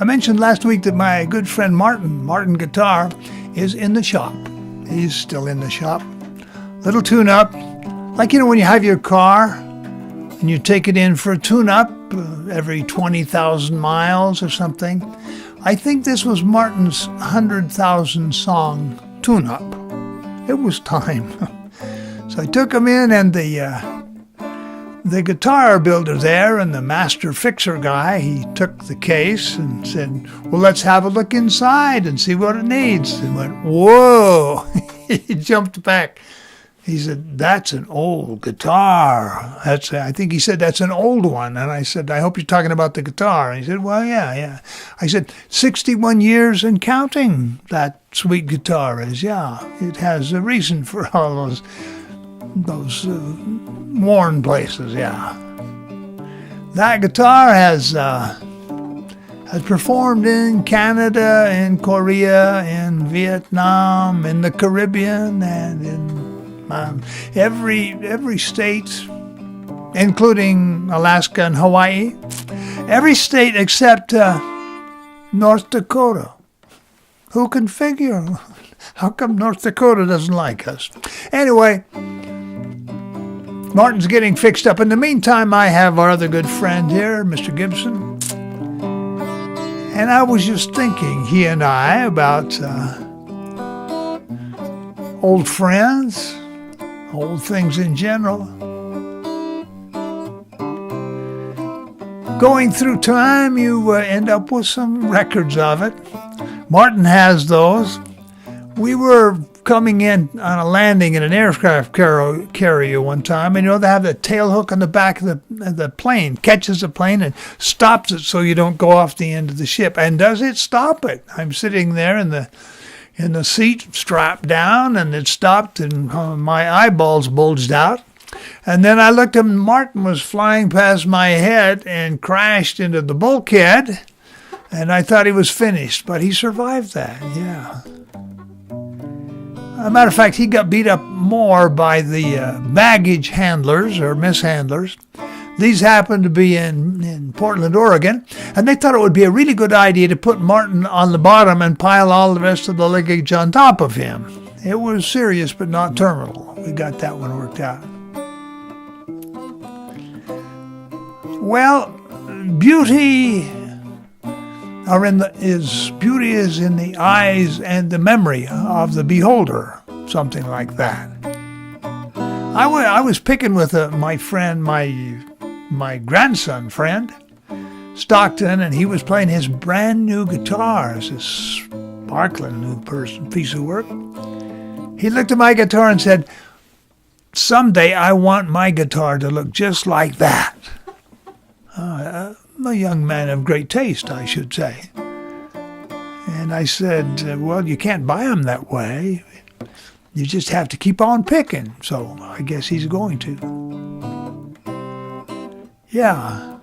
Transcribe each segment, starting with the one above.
I mentioned last week that my good friend Martin Guitar, is in the shop. He's still in the shop. Little tune-up. Like, when you have your car and you take it in for a tune-up every 20,000 miles or something. I think this was Martin's 100,000 song tune-up. It was time. So I took him in, and the guitar builder there and the master fixer guy, he took the case and said, well, let's have a look inside and see what it needs. And went, whoa! He jumped back. He said, that's an old guitar. I think he said, that's an old one. And I said, I hope you're talking about the guitar. And he said, well, yeah. I said, 61 years and counting, that sweet guitar is, yeah. It has a reason for all those worn places, yeah. That guitar has performed in Canada, in Korea, in Vietnam, in the Caribbean, and in every state, including Alaska and Hawaii. Every state except North Dakota. Who can figure? How come North Dakota doesn't like us? Anyway, Martin's getting fixed up. In the meantime, I have our other good friend here, Mr. Gibson. And I was just thinking, he and I, about old friends, old things in general. Going through time, you end up with some records of it. Martin has those. We were coming in on a landing in an aircraft carrier one time, and they have the tail hook on the back of the plane, catches the plane and stops it so you don't go off the end of the ship. And does it stop it? I'm sitting there in the seat, strapped down, and it stopped, and my eyeballs bulged out. And then I looked, and Martin was flying past my head and crashed into the bulkhead, and I thought he was finished, but he survived that, yeah. As a matter of fact, he got beat up more by the baggage handlers or mishandlers. These happened to be in Portland, Oregon, and they thought it would be a really good idea to put Martin on the bottom and pile all the rest of the luggage on top of him. It was serious but not terminal. We got that one worked out. Well, beauty is in the eyes and the memory of the beholder, something like that. I was picking with my friend, my grandson friend, Stockton, and he was playing his brand new guitar. It's a sparkling new piece of work. He looked at my guitar and said, someday I want my guitar to look just like that. A young man of great taste, I should say. And I said, well, you can't buy them that way. You just have to keep on picking. So I guess he's going to. Yeah.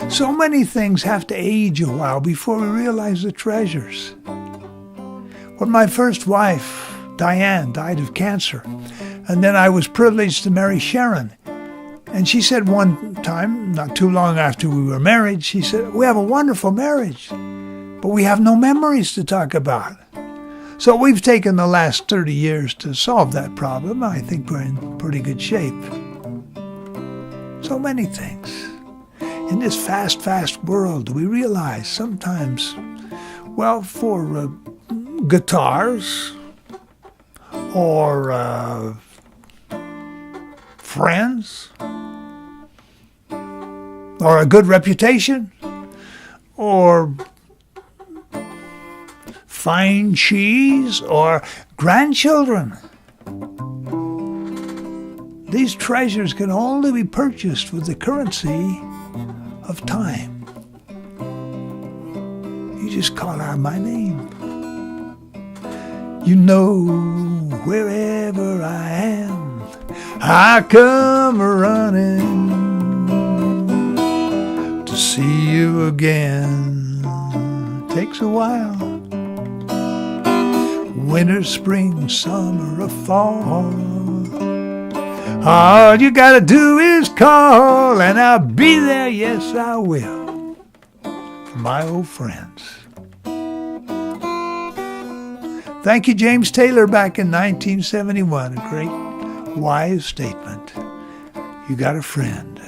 So many things have to age a while before we realize the treasures. When my first wife, Diane, died of cancer, and then I was privileged to marry Sharon. And she said one time, not too long after we were married, she said, we have a wonderful marriage, but we have no memories to talk about. So we've taken the last 30 years to solve that problem. I think we're in pretty good shape. So many things. In this fast world, we realize sometimes, well, for guitars or friends, or a good reputation, or fine cheese, or grandchildren. These treasures can only be purchased with the currency of time. You just call out my name. You know, wherever I am, I come running to see you again. Takes a while. Winter, spring, summer, or fall. All you gotta do is call, and I'll be there, yes I will. my old friends. Thank you, James Taylor, back in 1971. A great, wise statement. You got a friend.